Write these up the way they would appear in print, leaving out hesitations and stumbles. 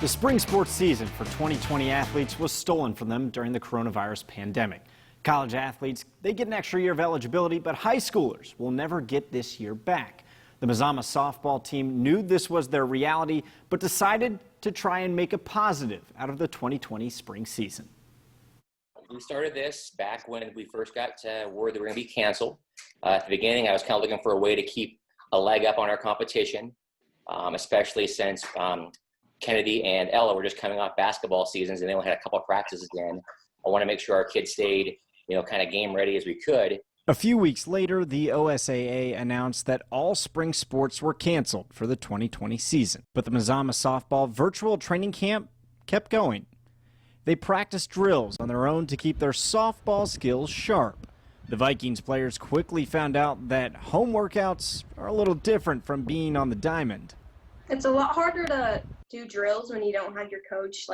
The spring sports season for 2020 athletes was stolen from them during the coronavirus pandemic. College athletes, they get an extra year of eligibility, but high schoolers will never get this year back. The Mazama softball team knew this was their reality, but decided to try and make a positive out of the 2020 spring season. We started this back when we first got word that we were going to be canceled. At the beginning, I was kind of looking for a way to keep a leg up on our competition, especially since Kennedy and Ella were just coming off basketball seasons and they only had a couple of practices in. I want to make sure our kids stayed, kind of game ready as we could. A few weeks later, the OSAA announced that all spring sports were canceled for the 2020 season. But the Mazama softball virtual training camp kept going. They practiced drills on their own to keep their softball skills sharp. The Vikings players quickly found out that home workouts are a little different from being on the diamond. It's a lot harder to do drills when you don't have your coach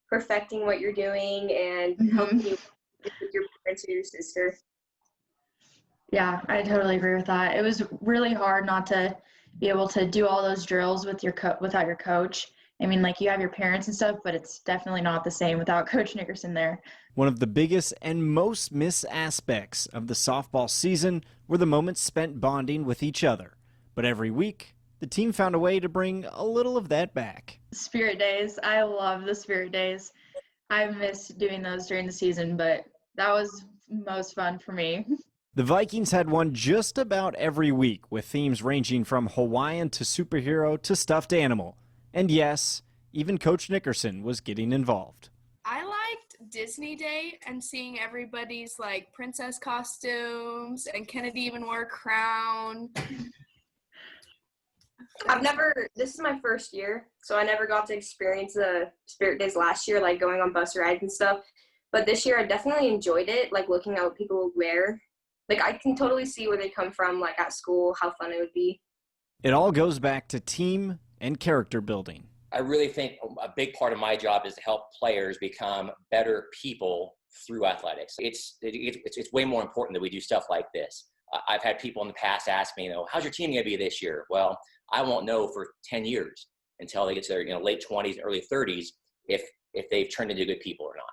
perfecting what you're doing and helping you with your parents or your sister. Yeah, I totally agree with that. It was really hard not to be able to do all those drills with without your coach. I mean, you have your parents and stuff, but it's definitely not the same without Coach Nickerson there. One of the biggest and most missed aspects of the softball season were the moments spent bonding with each other. But every week, the team found a way to bring a little of that back. Spirit days. I love the spirit days. I missed doing those during the season, but that was most fun for me. The Vikings had one just about every week, with themes ranging from Hawaiian to superhero to stuffed animal. And yes, even Coach Nickerson was getting involved. I liked Disney Day and seeing everybody's princess costumes, and Kennedy even wore a crown. This is my first year, so I never got to experience the spirit days last year, going on bus rides and stuff. But this year I definitely enjoyed it, looking at what people would wear. I can totally see where they come from, at school, how fun it would be. It all goes back to team and character building. I really think a big part of my job is to help players become better people through athletics. It's way more important that we do stuff like this. I've had people in the past ask me, how's your team going to be this year? Well, I won't know for 10 years until they get to their late 20s, early 30s if they've turned into good people or not.